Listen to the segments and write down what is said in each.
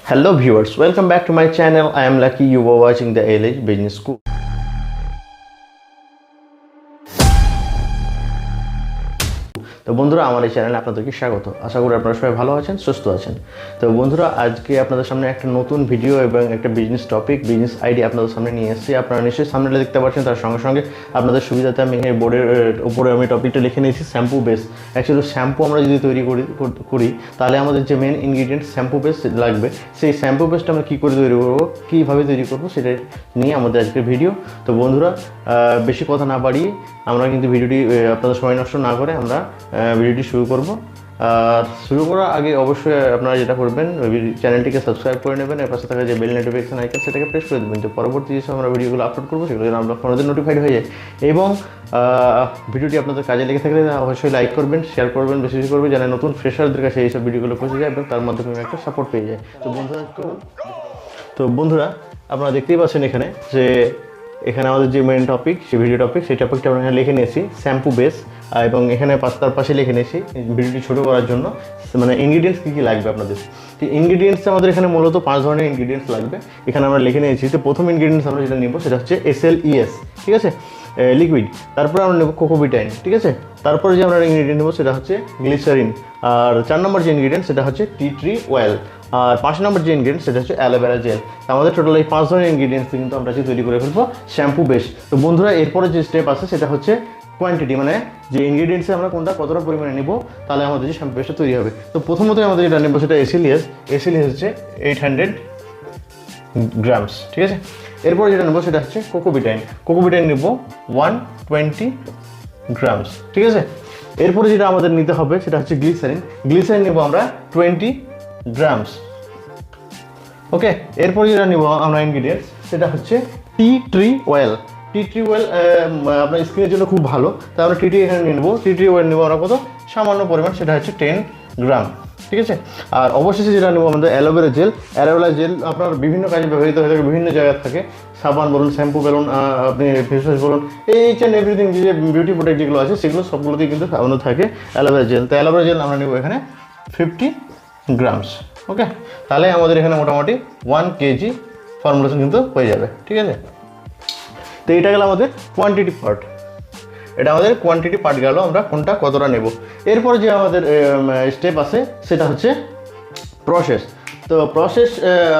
Hello viewers, welcome back to my channel. I am Lucky. You were watching the LH Business School. তো বন্ধুরা আমার এই চ্যানেলে আপনাদেরকে স্বাগত। আশা করি আপনারা সবাই ভালো আছেন, সুস্থ আছেন। তো বন্ধুরা আজকে আপনাদের সামনে একটা নতুন ভিডিও এবং একটা বিজনেস টপিক, বিজনেস আইডিয়া আপনাদের সামনে নিয়ে এসেছি। আপনারা নিশ্চয়ই সামনে দেখতে পাচ্ছেন, তার সঙ্গে সঙ্গে আপনাদের সুবিধাতে আমি এই বোর্ডের উপরে আমি টপিকটা লিখে নিয়েছি শ্যাম্পু বেস। অ্যাকচুয়ালি শ্যাম্পু আমরা যদি তৈরি করি তাহলে আমাদের যে মেন ইনগ্রিডিয়েন্ট শ্যাম্পু বেস লাগবে, সেই শ্যাম্পু বেসটা আমরা কী করে তৈরি করবো, কীভাবে তৈরি করবো সেটা নিয়ে আমাদের আজকের ভিডিও। তো বন্ধুরা বেশি কথা না বাড়িয়ে আমরা কিন্তু ভিডিওটি আপনাদের সময় নষ্ট না করে আমরা ভিডিওটি শুরু করব। আর শুরু করার আগে অবশ্যই আপনারা যেটা করবেন, চ্যানেলটিকে সাবস্ক্রাইব করে নেবেন, এর পাশে থাকা যে বেল নোটিফিকেশন আইকন সেটাকে প্রেস করে দেবেন, যে পরবর্তী যেসব আমরা ভিডিওগুলো আপলোড করবো সেগুলো যেন আমরা ফোনে নোটিফাইড হয়ে যায়। এবং ভিডিওটি আপনাদের কাজে লেগে থাকলে অবশ্যই লাইক করবেন, শেয়ার করবেন, বেশি বেশি করবেন, যেন নতুন ফ্রেশারদের কাছে এইসব ভিডিওগুলো পৌঁছে যায় এবং তার মাধ্যমে একটা সাপোর্ট পেয়ে যায়। তো বন্ধুরা আপনারা দেখতেই পাচ্ছেন এখানে যে এখানে আমাদের যে মেন টপিক, সেই ভিডিও টপিক, সেই টপিকটা আমরা এখানে লিখে নিয়েছি শ্যাম্পু বেস, এবং এখানে তার পাশে লিখে নিয়েছি ভিডিওটি ছোটো করার জন্য মানে ইনগ্রিডিয়েন্টস কী কী লাগবে আপনাদের। তো ইনগ্রিডিয়েন্টস আমাদের এখানে মূলত 5 ধরনের ইনগ্রিডিয়েন্টস লাগবে, এখানে আমরা লিখে নিয়েছি। তো প্রথম ইনগ্রিডিয়েন্টস আমরা যেটা নেব সেটা হচ্ছে SLES, ঠিক আছে, লিকুইড। তারপরে আমরা নেব কোকো বিটাইন, ঠিক আছে। তারপরে যে আমরা ইনগ্রিডিয়েন্ট নেব সেটা হচ্ছে গ্লিসারিন। আর 4 নম্বর যে ইনগ্রিডিয়েন্ট সেটা হচ্ছে টি ট্রি অয়েল। আর 5 নম্বর যে ইনগ্রিডিয়েন্ট সেটা হচ্ছে অ্যালোভেরা জেল। আমাদের টোটাল এই 5 ধরনের ইনগ্রিডিয়েন্টস কিন্তু আমরা তৈরি করে ফেলবো শ্যাম্পু বেস। তো বন্ধুরা এরপরে যে স্টেপ আছে সেটা হচ্ছে কোয়ান্টিটি, মানে যে ইনগ্রিডিয়েন্টসে আমরা কোনটা কতটা পরিমাণে নেব তাহলে আমাদের যে শ্যাম্পু বেসটা তৈরি হবে। তো প্রথমত আমাদের যেটা নেব সেটা SLES হচ্ছে 800 গ্রামস, ঠিক আছে। এরপরে যেটা নেব সেটা হচ্ছে কোকো বিটাইন নেব 120 গ্রামস, ঠিক আছে। এরপরে যেটা আমাদের নিতে হবে সেটা হচ্ছে গ্লিসারিন নেব আমরা 20 গ্রামস, ওকে। এরপরে যেটা নেব আমরা ইনগ্রিডিয়েন্টস সেটা হচ্ছে টি ট্রি অয়েল। আপনার স্কিনের জন্য খুব ভালো, তাই আমরা টি এখানে নেব। টি ট্রি অয়েল নেব আমরা কত, সামান্য পরিমাণ, সেটা হচ্ছে 10 গ্রাম, ঠিক আছে। আর অবশেষে যেটা নেব আমাদের অ্যালোভেরা জেল আপনার বিভিন্ন কাজে ব্যবহৃত হয়ে থাকে, বিভিন্ন জায়গায় থাকে, সাবান বলুন, শ্যাম্পু বলুন, আপনি ফেস ওয়াশ বলুন, এইচ অ্যান্ড এভরিথিং যে বিউটি প্রোডাক্ট যেগুলো আছে সেগুলো সবগুলোতেই কিন্তু আমাদের থাকে অ্যালোভেরা জেল। তো অ্যালোভেরা জেল আমরা নেব এখানে 50 গ্রামস, ওকে। তাহলে আমাদের এখানে মোটামুটি 1 কেজি ফর্মুলেশন কিন্তু হয়ে যাবে, ঠিক আছে। তো এটা গেল আমাদের কোয়ান্টিটি পার্ট, গেল আমরা কোনটা কতটা নেব। এরপরে যে আমাদের স্টেপ আছে সেটা হচ্ছে প্রসেস। তো প্রসেস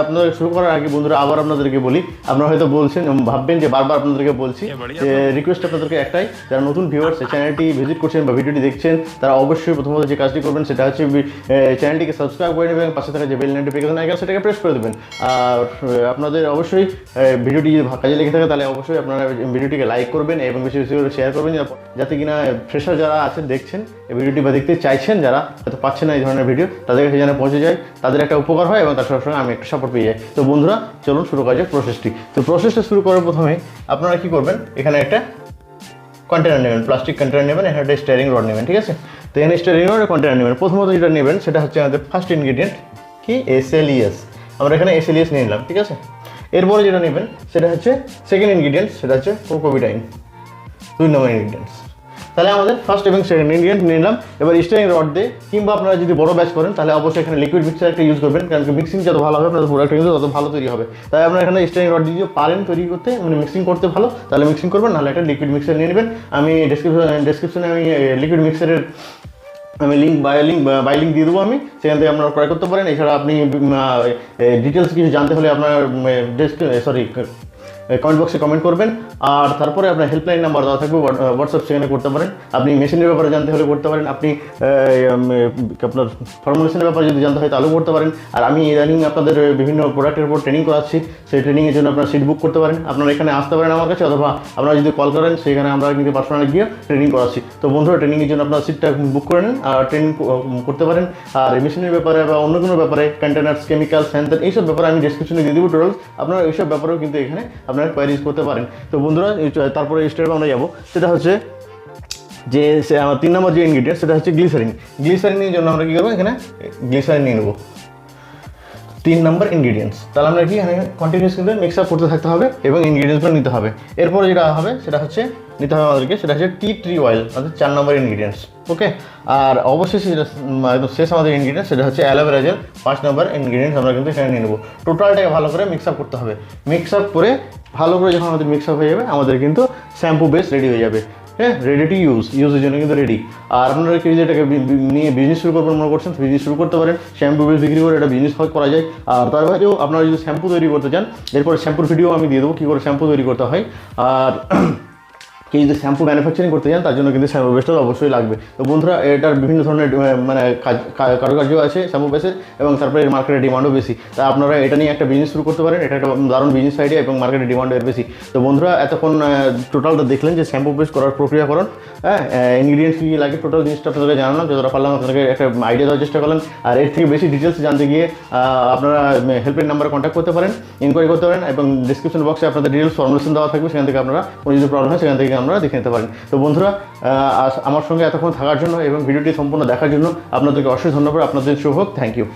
আপনাদের শুরু করার আগে বন্ধুরা আবার আপনাদেরকে বলি, আপনারা হয়তো বলছেন, ভাববেন যে বারবার আপনাদেরকে বলছি, যে রিকোয়েস্ট আপনাদেরকে একটাই, যারা নতুন ভিউয়ার্স চ্যানেলটি ভিজিট করছেন বা ভিডিওটি দেখছেন, তারা অবশ্যই প্রথমত যে কাজটি করবেন সেটা হচ্ছে চ্যানেলটিকে সাবস্ক্রাইব করে নেবেন, পাশে থাকা যে বেল নোটিফিকেশন আইকন সেটাকে প্রেস করে দেবেন। আর আপনাদের অবশ্যই ভিডিওটি যদি কাজে লেগে থাকে তাহলে অবশ্যই আপনারা ভিডিওটিকে লাইক করবেন এবং বেশি বেশি করে শেয়ার করবেন, যাতে কিনা ফ্রেশার যারা আছেন দেখছেন এই ভিডিওটি বা দেখতে চাইছেন, যারা হয়তো পাচ্ছেন না এই ধরনের ভিডিও, তাদের কাছে যেন পৌঁছে যায়, তাদের একটা উপকার হয় এবং তার সঙ্গে সঙ্গে আমি একটা সাপোর্ট পেয়ে যাই। তো বন্ধুরা চলুন শুরু করা যাক প্রসেসটি। তো প্রসেসটা শুরু করার প্রথমে আপনারা কী করবেন, এখানে একটা কন্টেনার নেবেন, প্লাস্টিক কন্টেনার নেবেন, এখানে একটা স্টিয়ারিং রড নেবেন, ঠিক আছে। তো এখানে স্টিয়ারিং রড কন্টেনার নেবেন। প্রথমত যেটা নেবেন সেটা হচ্ছে আমাদের ফার্স্ট ইনগ্রিডিয়েন্ট কি, SLES। আমরা এখানে SLES নিয়ে নিলাম, ঠিক আছে। এরপরে যেটা নেবেন সেটা হচ্ছে সেকেন্ড ইনগ্রিডিয়েন্ট, সেটা হচ্ছে কোকো বিটাইন, 2 নম্বর ইনগ্রিডিয়েন্টস। তাহলে আমাদের ফার্স্ট এবং সেকেন্ড ইনগ্রিডিয়েন্ট নিলাম। এবার স্টিয়ারিং রড দিয়ে, কিংবা আপনারা যদি বড় ব্যাচ করেন তাহলে অবশ্যই এখানে লিকুইড মিক্সার একটা ইউজ করবেন, কারণ মিক্সিং যত ভালো হবে আপনাদের প্রোডাক্ট কিন্তু তত ভালো তৈরি হবে। তাই আপনারা এখানে স্টিয়ারিং রড দিয়ে পারেন তৈরি করতে, মানে মিক্সিং করতে ভালো, তাহলে মিক্সিং করবেন, নাহলে একটা লিকুইড মিক্সার নিয়ে নেবেন। আমি ডেসক্রিপশনে আমি লিকুইড মিক্সারের বাই লিঙ্ক দিয়ে দেবো, আমি সেখান থেকে আপনারা ক্রয় করতে পারেন। এছাড়া আপনি ডিটেলস কিছু জানতে হলে আপনার কমেন্ট বক্সে কমেন্ট করবেন। আর তারপরে আপনার হেল্পলাইন নাম্বার দেওয়া থাকবে, হোয়াটসঅ্যাপ সেখানে করতে পারেন। আপনি মেশিনের ব্যাপারে জানতে হলে করতে পারেন, আপনি আপনার ফর্মুলেশনের ব্যাপারে যদি জানতে হয় তাহলেও করতে পারেন। আর আমি ইদানিং আপনাদের বিভিন্ন প্রোডাক্টের উপর ট্রেনিং করাচ্ছি, সেই ট্রেনিংয়ের জন্য আপনারা সিট বুক করতে পারেন, আপনারা এখানে আসতে পারেন আমার কাছে, অথবা আপনারা যদি কল করেন সেখানে আমরা কিন্তু পার্সোনালি গিয়ে ট্রেনিং করাচ্ছি। তো বন্ধুরা ট্রেনিংয়ের জন্য আপনারা সিটটা বুক করে নেন আর ট্রেনিং করতে পারেন। আর মেশিনের ব্যাপারে বা অন্য কোনো ব্যাপারে, কন্টেনার্স, কেমিক্যাল, স্যান্থেন, এইসব ব্যাপারে আমি ডেসক্রিপশনে দিয়ে দেবো টোটাল, আপনারা এইসব ব্যাপারেও কিন্তু এখানে আপনারা কোয়ারিজ করতে পারেন। তো বন্ধুরা তারপরে স্টেপে আমরা যাবো, সেটা হচ্ছে যে আমার 3 নম্বর যে ইনগ্রিডিয়েন্ট সেটা হচ্ছে গ্লিসারিনের জন্য আমরা কী করবো, এখানে গ্লিসারিন নিয়ে নেবো। 3 নম্বর ইনগ্রিডিয়েন্টস। তাহলে আমরা কি এখানে কন্টিনিউয়াস কিন্তু মিক্স আপ করতে থাকতে হবে এবং ইনগ্রিডিয়েন্টসগুলো নিতে হবে। এরপরে যেটা হবে সেটা হচ্ছে নিতে হবে আমাদেরকে, সেটা হচ্ছে টি ট্রি অয়েল, অর্থাৎ 4 নম্বর ইনগ্রিডিয়েন্টস। ওকে, আর অবশেষে যেটা একদম শেষ আমাদের ইনগ্রিডিয়েন্টস সেটা হচ্ছে অ্যালোভেরা জেল, 5 নম্বর ইনগ্রিডিয়েন্টস আমরা কিন্তু এখানে নিয়ে নেবো। টোটালটাকে ভালো করে মিক্স আপ করতে হবে। মিক্স আপ করে ভালো করে যখন আমাদের মিক্স আপ হয়ে যাবে, আমাদের কিন্তু শ্যাম্পু বেস রেডি হয়ে যাবে। হ্যাঁ, রেডি টু ইউজের জন্য কিন্তু রেডি। আর আপনারা কেউ যদি এটাকে নিয়ে বিজনেস শুরু করবেন মনে করছেন, বিজনেস শুরু করতে পারেন। শ্যাম্পু বেস বিক্রি করে এটা বিজনেস করা যায়। আর তার বাইরেও আপনারা যদি শ্যাম্পু তৈরি করতে চান, এরপরে শ্যাম্পুর ভিডিও আমি দিয়ে দেবো কী করে শ্যাম্পু তৈরি করতে হয়। আর কেউ যদি শ্যাম্পু ম্যানুফ্যাকচারিং করতে চান, তার জন্য কিন্তু শ্যাম্পু বেসটা অবশ্যই লাগবে। তো বন্ধুরা, এটার বিভিন্ন ধরনের মানে কারুকার্য আছে শ্যাম্পু বেসের, এবং তারপরে এর মার্কেটের ডিমান্ডও বেশি। তাই আপনারা এটা নিয়ে একটা বিজনেস শুরু করতে পারেন। এটা একটা দারুণ বিজনেস আইডিয়া এবং মার্কেটের ডিমান্ডও এর বেশি। তো বন্ধুরা, এতক্ষণ টোটালটা দেখলেন যে শ্যাম্পু বেস করার প্রক্রিয়াকরণ, হ্যাঁ, ইনগ্রিডিয়েন্টস কী লাগে, টোটাল জিনিসটা আপনাদেরকে জানালাম। যতটা পারলাম আপনাদেরকে একটা আইডিয়া দেওয়ার চেষ্টা করলেন। আর এর থেকে বেশি ডিটেলস জানতে গিয়ে আপনারা হেল্পলাইন নাম্বারে কন্ট্যাক্ট করতে পারেন, ইনকোয়ারি করতে পারেন, এবং ডিসক্রিপশন বক্সে আপনাদের ডিটেলস ফর্মুলেশন দেওয়া থাকবে। সেখান থেকে আপনারা কোনো যদি প্রবলেম হয় সেখান থেকে আমরা দেখে নিতে পারেন। তো বন্ধুরা, আমার সঙ্গে এতক্ষণ থাকার জন্য এবং ভিডিওটি সম্পূর্ণ দেখার জন্য আপনাদেরকে অসংখ্য ধন্যবাদ। আপনাদের শুভ হোক। Thank you.